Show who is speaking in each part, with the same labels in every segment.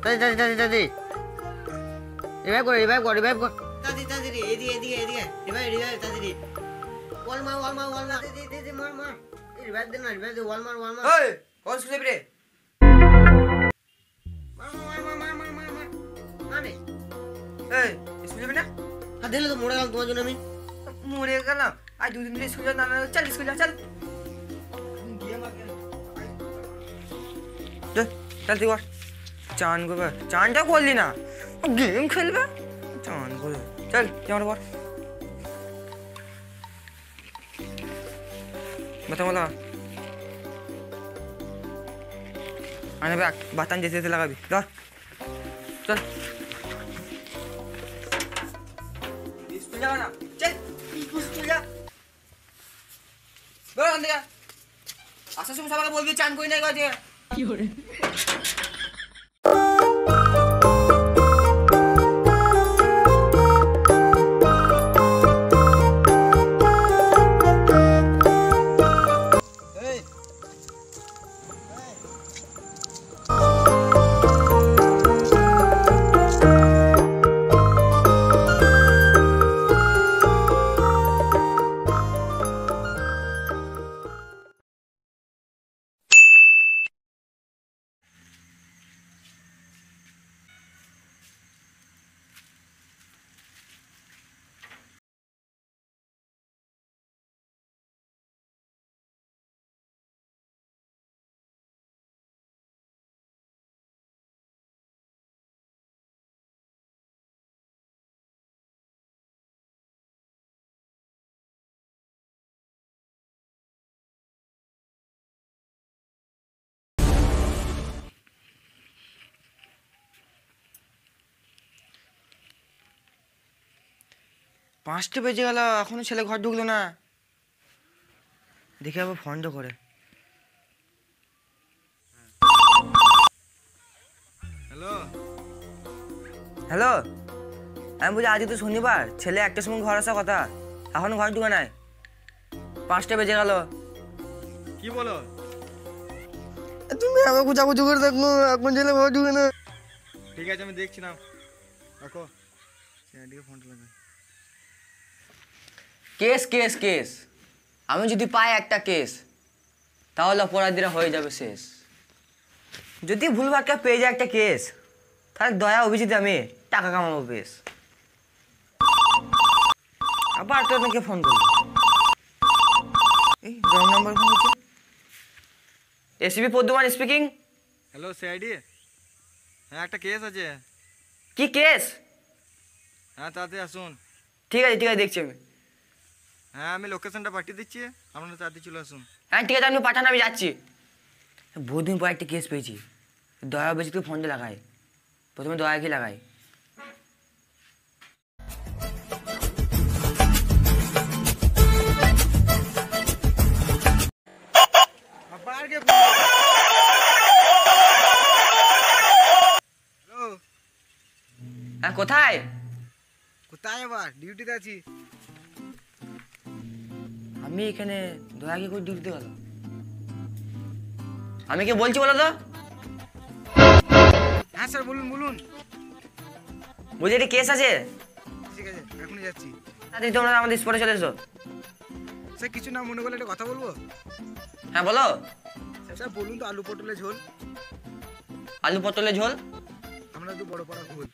Speaker 1: তাড়াতাড়ি রিভাইভ কর তাড়াতাড়ি এদিকে রিভাইভ তাড়াতাড়ি ওয়াল মার দে মার রিভাইভ দে না রিভাইভ দে ওয়াল মার
Speaker 2: এই কোন স্কুলে রে
Speaker 1: মারে
Speaker 2: এই স্কুলে না
Speaker 1: দিলে তো মরে গেলাম তোমার জন্য আমি
Speaker 2: মরে গেলাম আজ দুদিন ধরে স্কুলে না চল স্কুলে চল চল তুই চান করবে চানটা করলি না গেম খেলবে চান করে চল জামাটা পর বলা আনে ব্যাগ বাতান যেতে লাগাবি ধর চল স্কুল যাবা না চল স্কুল যা বল আন দেখা আসার সময় সবাইকে বলবি চান করি না গেছে কি করে পাঁচটা বেজে গেল এখনো ছেলে ঘর ঢুকলো না দেখে আবার ফোনটা করে হ্যালো আমি বলছি আজকে তো শনিবার ছেলে একটার সময় ঘর আসার কথা এখনো ঘর ঢুকে নাই পাঁচটা বেজে গেল
Speaker 3: কি বলো
Speaker 2: তুমি আমাকে গুজাগুজি করে দেখো এখন ছেলে ঘর ঢুকে না
Speaker 3: ঠিক আছে আমি দেখছি না রাখো ফোনটা লাগাই
Speaker 2: কেস কেস কেস আমি যদি পাই একটা কেস তাহলে অপরাধীরা হয়ে যাবে শেষ যদি ভুলভাটকা পেয়ে যায় একটা কেস তাহলে দয়া অভিজিৎ আমি টাকা কামাবো বেশ আবার তোকে ফোন করবো এই রং নাম্বার ফোন হচ্ছে এসিপি পদ্মমান স্পিকিং
Speaker 3: হ্যালো সিআইডি হ্যাঁ একটা কেস আছে
Speaker 2: কি কেস
Speaker 3: হ্যাঁ তাড়াতাড়ি আসুন
Speaker 2: ঠিক আছে দেখছি আমি
Speaker 3: হ্যাঁ আমি লোকেশনটা পাঠিয়ে দিচ্ছি আপনারা তাড়াতাড়ি চলে আসুন
Speaker 2: হ্যাঁ ঠিক আছে আপনি পাঠান আমি যাচ্ছি বহুদিন পর একটা কেস পেয়েছি দয়া অভিজিৎকে ফোনটা লাগাই প্রথমে দয়াকে লাগাই হ্যাঁ কোথায়
Speaker 3: কোথায় আবার ডিউটিতে আছি
Speaker 2: আমি এখানে দয়াকে করে ডিউটিতে গেল আমি কি বলছি বলো তো
Speaker 3: হ্যাঁ স্যার বলুন
Speaker 2: বলছি একটা কেস আছে
Speaker 3: ঠিক আছে এখনই যাচ্ছি
Speaker 2: তাড়াতাড়ি তোমরা আমাদের স্পটে চলে এসো
Speaker 3: স্যার কিছু না মনে করলে একটা কথা বলবো
Speaker 2: হ্যাঁ বলো
Speaker 3: স্যার বলুন তো আলু পটলের ঝোল
Speaker 2: আলু পটলের ঝোল
Speaker 3: আমরা তো বড় পাড়া ঘোল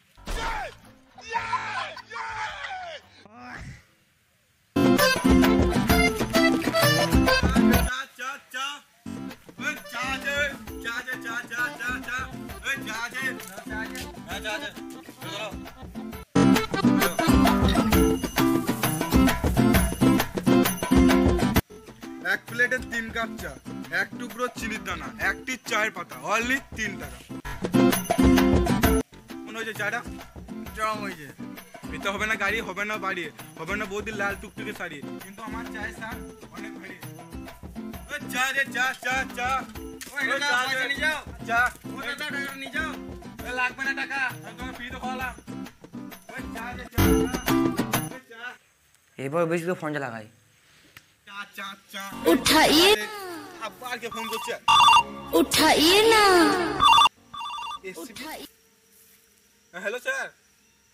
Speaker 3: এক প্লেটে 3 কাপ চা এক টুকরো চিনির দানা একটি চায়ের পাতা অনলি 3 টাকা মনে হচ্ছে চাটা জম হয়েছে এতে হবে না গাড়ি হবে না বাড়ি হবে না বৌদির লাল টুকটুকে শাড়ি কিন্তু আমার চায়ের স্বাদ অনেক ভারী চা রে চা চা চা লাগবে না টাকা তোমাকে ফ্রিতে খাওয়ালাম
Speaker 2: এবার বেশি ফোনটা লাগাই
Speaker 4: उठाइए
Speaker 3: আব্বা আগে ফোন করছে
Speaker 4: उठाइए ना
Speaker 3: ACP hello sir.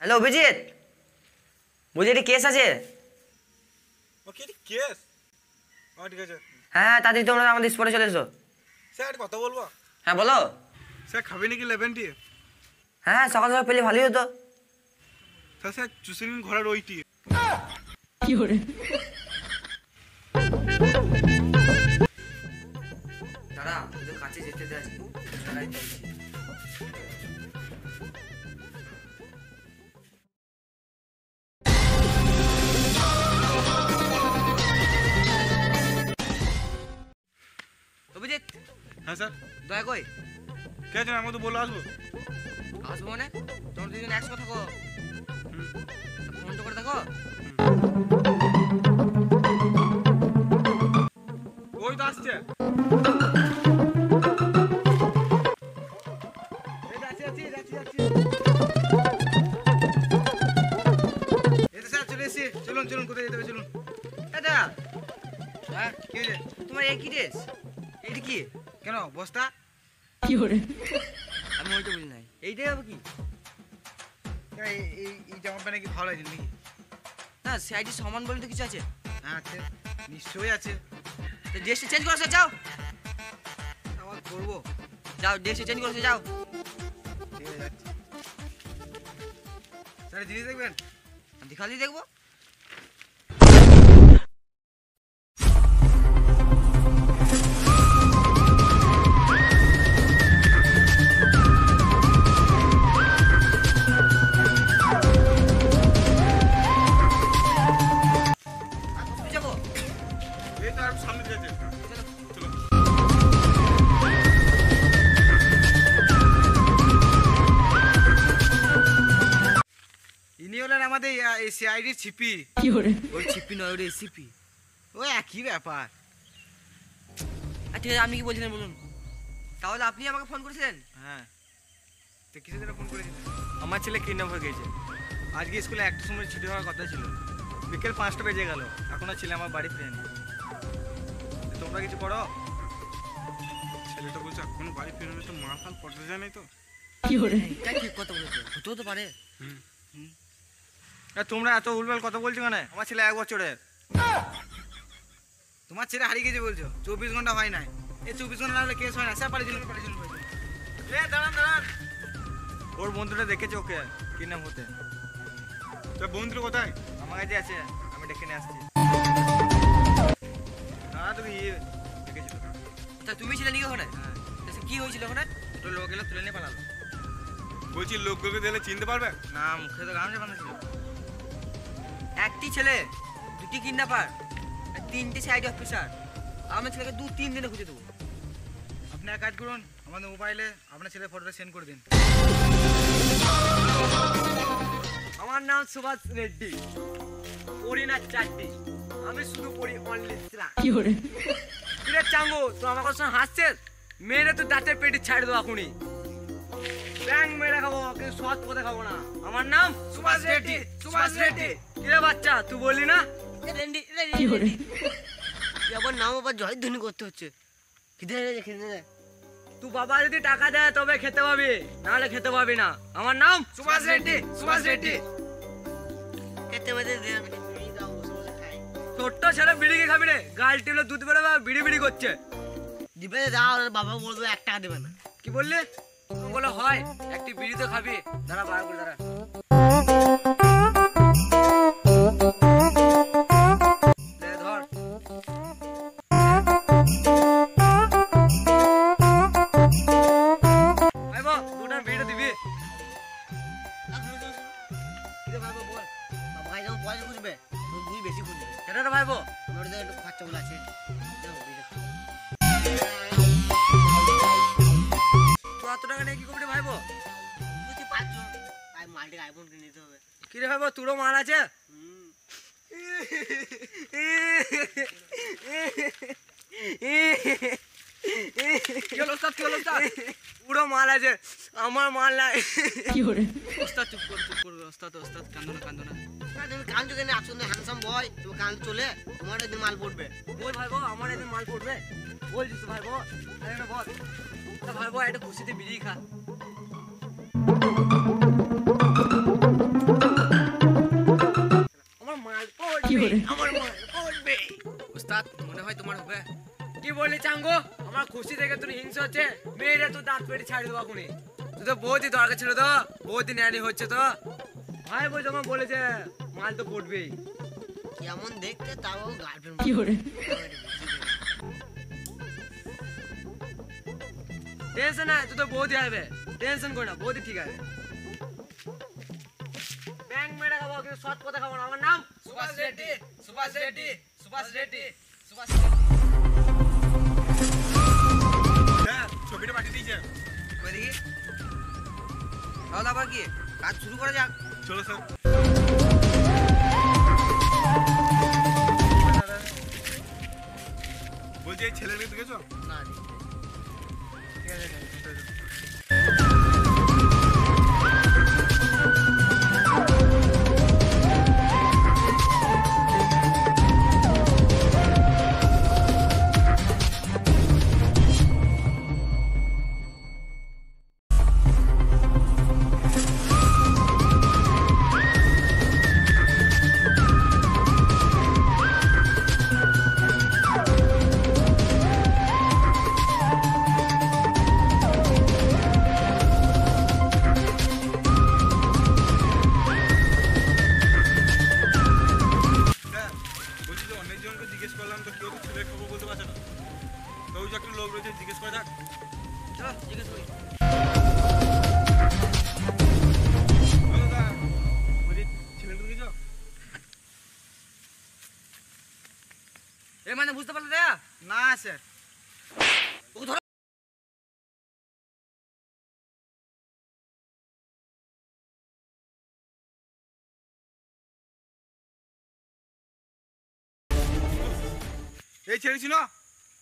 Speaker 2: Hello Abhijit, বলছি একটি কেস আছে।
Speaker 3: ওকে কেস? ঠিক আছে
Speaker 2: হ্যাঁ তাড়াতাড়ি তোমরা আমাদের স্পটে চলে এসো।
Speaker 3: স্যার কথা বলবো?
Speaker 2: হ্যাঁ বলো।
Speaker 3: স্যার খাবে নাকি 11 টি?
Speaker 2: হ্যাঁ সকাল সকাল পেলে ভালোই হতো।
Speaker 3: স্যার স্যার চুষে নিন ঘোড়ার ওইটি।
Speaker 2: দাঁড়া তো কাছে যেতে দে আজকে। অভিজিৎ।
Speaker 3: হ্যাঁ স্যার।
Speaker 2: দয়া কই
Speaker 3: কে আছে আমাকে তো বলো আসবো।
Speaker 2: আসবো মানে তোমরা দুজন একসাথে থাকো, ফোনটা করে থাকো।
Speaker 3: ওই তো আসছে। চলুন চলুন কোথায় যেতে হবে চলুন।
Speaker 2: দাদা
Speaker 3: হ্যাঁ কি হয়েছে?
Speaker 2: তোমার এই কি ড্রেস? এইটা কি?
Speaker 3: কেন বস্তা?
Speaker 2: আমি ওইটা বুঝি নাই, এইটাই হবে কি?
Speaker 3: এই এই এই জামাটা নাকি ভালো লাগছে নাকি?
Speaker 2: না সাইডে সমান বলে তো কিছু আছে।
Speaker 3: হ্যাঁ আছে, নিশ্চয়ই আছে।
Speaker 2: তো ড্রেসটা চেঞ্জ করো, যাও।
Speaker 3: আমার করবো।
Speaker 2: যাও ড্রেসটা চেঞ্জ করো, যাও।
Speaker 3: ঠিক আছে যাচ্ছি। স্যার জিনিস দেখবেন?
Speaker 2: দেখালি দেখবো। যাবো
Speaker 3: এই তো আর সামনে যাচ্ছে। চলো। ইনি হলেন আমাদের এই সিআইডির ছিপি।
Speaker 2: ওই ছিপি নয়, ওই রেসিপি।
Speaker 3: ওই একই ব্যাপার।
Speaker 2: ঠিক আছে আপনি কি বলছিলেন বলুন। তাহলে আপনি আমাকে ফোন করেছিলেন?
Speaker 3: হ্যাঁ তো কিছু জন্য ফোন করেছিলেন? আমার ছেলে কিডন্যাপ হয়ে গেছে। আজকে স্কুলে একটা সময় ছুটি হওয়ার কথা ছিল, বিকেল 5টা বেজে গেল, এখনো ছেলে আমার বাড়ি ফেরেনি। তোমরা কিছু করো। ছেলেটা বলছে এখনো বাড়ি ফেরেনি, তো মা ফাল পড়তে যায় নাই তো।
Speaker 2: এটা ঠিক কথা বলেছো, হতেও তো পারে।
Speaker 3: তোমরা এত উলবাল কথা বলছো কেন? আমার ছেলে 1 বছরের। তোমার ছেলে হারিয়ে গেছে বলছো? 24 ঘন্টা হয় নাই। এই 24 ঘন্টা না হলে কেস হয় না। স্যার পাঠিয়ে দাঁড়ান দাঁড়ান। ওর বন্ধুটা দেখেছে ওকে কিডন্যাপ হতে। তোর বন্ধু কোথায়? আমার কাছে আছে, আমি ডেকে নিয়ে আসছি। তুমি দেখেছি তো।
Speaker 2: তা তুমি ছিলে নাকি ওখানে? কি হয়েছিল ওখানে?
Speaker 3: দুটো লোক এলো, তুলে নিয়ে পালালো। বলছি লোকগুলোকে দিলে চিনতে পারবে না? মুখে তো গামছা বাঁধা ছিল।
Speaker 2: একটি ছেলে, দুটি কিডন্যাপার, আর 3টে সাইড অফিসার। আমার ছেলেকে 2-3 দিনে খুঁজে দেবো।
Speaker 3: আপনি এক কাজ করুন, আমাদের মোবাইলে আপনার ছেলের ফটোটা সেন্ড করে দিন।
Speaker 2: আমার নাম সুভাষ রেড্ডি, পড়ি না চারটি, আমি শুধু পড়ি অনলি স্রা। কিরে চাঙ্গু, তো আমার কথা হাসছিস? মেয়েরা তো দাঁতের পেটে ছাড় দেবো এখনই। ব্যাং মেরে খাবো, কিন্তু সৎ পথে খাবো না। আমার নাম সুভাষ রেড্ডি। সুভাষ রেড্ডি। কিরে বাচ্চা, তুই বললি না? রেড্ডি রেড্ডি। আবার নাম আবার জয়ধ্বনি করতে হচ্ছে। খেতে দে। তুই বাবা যদি টাকা দেয় তবে খেতে পাবি, নাহলে খেতে পাবি না। আমার নাম সুভাষ রেড্ডি। সুভাষ রেড্ডি। খেতে পাবে দে, আমি বিড়ি দাও, বসে বসে খাই। ছোট্ট ছেলে বিড়ি কি খাবি রে? গাল টিপলে দুধ বেরোবে, বিড়ি বিড়ি করছে। দিবে দাও, বাবা বলবে 1 টাকা দেবে না। কি বললি? বলে হয়, একটি বিড়ি তো খাবি। দাঁড়া বার করে দাঁড়া। ধর। ভাইবো, দুটার বিড়িটা দিবি? বেশি খুঁজবে কেন রে ভাইবো? আমার একটু খরচা বলে আছে। এত টাকা নিয়ে কি করবি ভাইবো? বুঝতে পারছো, মালটাকে আইফোন কিনে নিতে হবে। কি রে ভাইবো, তোরও মাল আছে? পুরো মাল আছে, আমার মাল নাই। ওস্তাদ চুপ কর ওস্তাদ, ওস্তাদ কান্দো না কান্দো না। তুমি কান্দো কেন? আসলে হ্যান্ডসাম বয়, তুমি কান্দো চলে, তোমার একদিন মাল পড়বে। বল ভাইবো, আমার একদিন মাল পড়বে। বলছিস ভাইবো? বল ভাইবো, একটা খুশিতে বিড়ি খা। আমার মাল পড়বে, আমার মাল পড়বে। উস্তাদ মনে হয় তোমার হবে। কি বলি চাঙ্গো, আমার খুশি দেখে তোর হিংসা হচ্ছে? মেয়েরা তো দাঁত পেটে ছাড়ি দেবো এখনই। তুই তো বহুতই দরকার ছিল তো, বহুতই ন্যানি হচ্ছে তো। ভাই বই যখন বলেছে মাল তো পড়বেই।
Speaker 1: কেমন দেখতে তাও গার্লফ্রেন্ড
Speaker 2: কি করে টেনশন নাই, তুই তো বহুতই হবে, টেনশন কর না, বহুতই ঠিক আছে। ব্যাংক মেরে খাবো কিন্তু সৎ কথা খাবো না। আমার নাম সুভাষ রেড্ডি, সুভাষ রেড্ডি, সুভাষ রেড্ডি, সুভাষ রেড্ডি।
Speaker 3: স্যার ছবিটা পাঠিয়ে দিয়েছে।
Speaker 2: কই দেখি। তাহলে আবার কি কাজ শুরু করা যাক।
Speaker 3: চলো স্যার। বলছি এই ছেলেটাকে দেখেছো?
Speaker 1: না
Speaker 3: ঠিক আছে ঠিক আছে। জিজ্ঞেস করলাম তো কেউ তো ছেলের খবর বলতে পারছে না। তো ওই যে একটা লোক রয়েছে, জিজ্ঞেস করা যাক।
Speaker 2: চলো জিজ্ঞেস করি।
Speaker 3: হ্যালো দা, বলছি ছেলেটা দেখেছো?
Speaker 2: এ মানে বুঝতে পারলে দেয়া?
Speaker 3: না স্যার।
Speaker 2: ও ধরো।
Speaker 3: এই ছেড়ে ছিল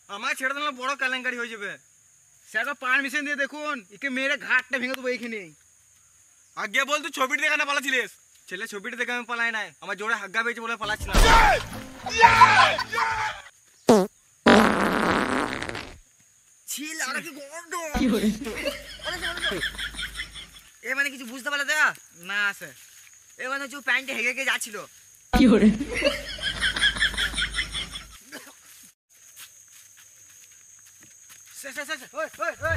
Speaker 3: আমার ছেড়ে দিলে বড় কেলেঙ্কারি হয়ে যাবে। স্যারকে পারমিশন দিয়ে দেখুন, একে মেরে ঘাটটা ভেঙে দেবো এইখানে। আগে বল তুই ছবিটা দেখে না পালাচ্ছিলিস? ছেলে ছবিটা দেখে আমি পালাই নাই, আমার জোরে হাগ্গা পেয়েছে বলে পালাচ্ছিলাম।
Speaker 2: ছিল আর কি গন্ড কি করে। এ মানে কিছু বুঝতে পারলে দেয়া?
Speaker 3: না স্যার।
Speaker 2: এ মানে হচ্ছে প্যান্টে হেগে হেগে যাচ্ছিল।
Speaker 4: কি করে
Speaker 3: স্যার স্যার স্যার ওই ওই ওই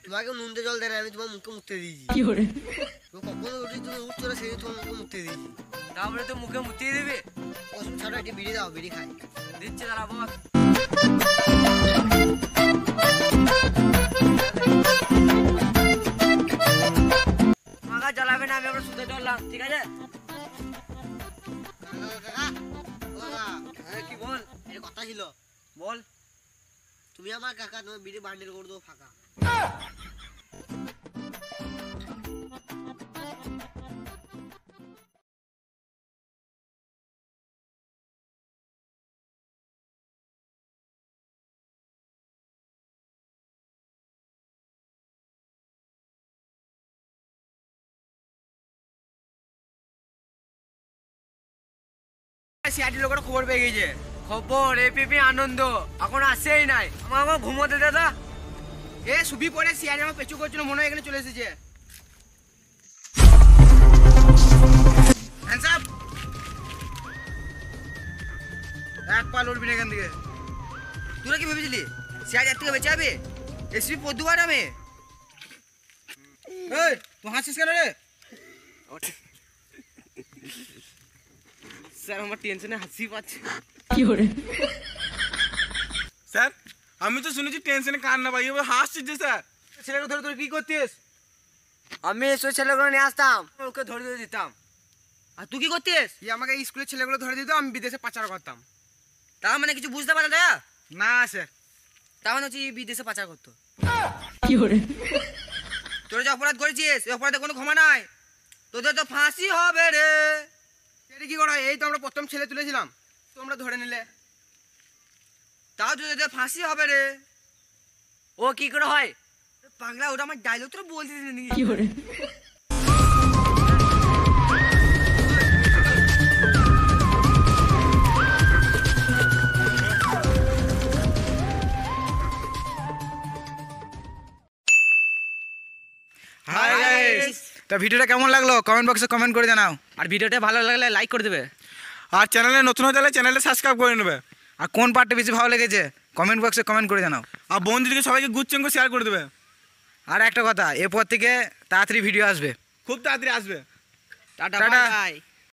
Speaker 1: তোমাকে নুনতে জল দেয় না, আমি তোমার মুখে মুখতে দিয়েছি।
Speaker 4: কি করে
Speaker 1: কখনো উঠি তুমি উঠছো না, সেদিন তোমার মুখে মুখতে দিয়েছি।
Speaker 2: তারপরে তো মুখে মুতিয়ে দিবি।
Speaker 1: কসম ছাড়া একটি বিড়ি দাও, বিড়ি খাই।
Speaker 2: দিচ্ছে তারা বল। মাগা জ্বালাবে না, আমি আমরা শুতে চললাম, ঠিক আছে? কি বল?
Speaker 1: এটা কথা ছিল।
Speaker 2: বল।
Speaker 1: তুমি আমার কাকা, তোমার বিড়ি বান্ডিল করে দেবো ফাঁকা।
Speaker 2: সিআইডি লোকের খবর পেয়ে গেছে। খবর এপিপি আনন্দ এখন আসেই নাই। আমার ঘুমোতে দাদা।
Speaker 3: এ সুবি পরে সিআর আমার পেছু করছিল, মনে হয় এখানে চলে এসেছে। Hands up. এক পা লড়বি না এখান থেকে। তোরা কি ভেবেছিলি সিআর এর থেকে বেঁচে যাবে? এসপি পদ্মুবার আমি। এই তুই হাসিস কেন রে? স্যার আমার টেনশনে হাসি পাচ্ছে।
Speaker 4: স্যার আমি তো শুনেছি টেনশনে কান্না পাই, এবার হাসছিস যে স্যার।
Speaker 3: ছেলেকে ধরে তোর কি করতিস?
Speaker 2: আমি এসব ছেলেগুলো নিয়ে আসতাম, ওকে ধরে দিয়ে দিতাম।
Speaker 3: আর তুই কি করতিস? আমাকে স্কুলের ছেলেগুলো ধরে দিত, আমি বিদেশে পাচার করতাম।
Speaker 2: তার মানে কিছু বুঝতে পারে না?
Speaker 3: না স্যার।
Speaker 2: তার মানে হচ্ছে এই বিদেশে পাচার করতো। তোরা যে অপরাধ করেছিস, এই অপরাধে কোনো ক্ষমা নাই, তোদের তো ফাঁসি হবে রে।
Speaker 3: এটা কি করা? এই তো আমরা প্রথম ছেলে তুলেছিলাম, তোমরা ধরে নিলে।
Speaker 2: তাও তোদের ফাঁসি হবে রে। ও কি করে হয় পাগলা? ওটা আমার ডায়লগ তোরা বলতে দিলি নাকি?
Speaker 3: হাই গাইস, তো ভিডিওটা কেমন লাগলো কমেন্ট বক্সে কমেন্ট করে জানাও।
Speaker 2: আর ভিডিওটা ভালো লাগলে লাইক করে দেবে।
Speaker 4: আর চ্যানেলে নতুন হয়ে গেলে চ্যানেলটা সাবস্ক্রাইব করে নেবে।
Speaker 3: আর কোন পার্টটা বেশি ভালো লেগেছে কমেন্ট বক্সে কমেন্ট করে জানাও।
Speaker 4: আর বন্ধুদেরকে সবাইকে গুচ্ছঙ্গ শেয়ার করে দেবে।
Speaker 3: আর একটা কথা, এরপর থেকে তাড়াতাড়ি ভিডিও আসবে।
Speaker 4: খুব তাড়াতাড়ি আসবে।
Speaker 2: Tata
Speaker 3: tata.
Speaker 2: বাই।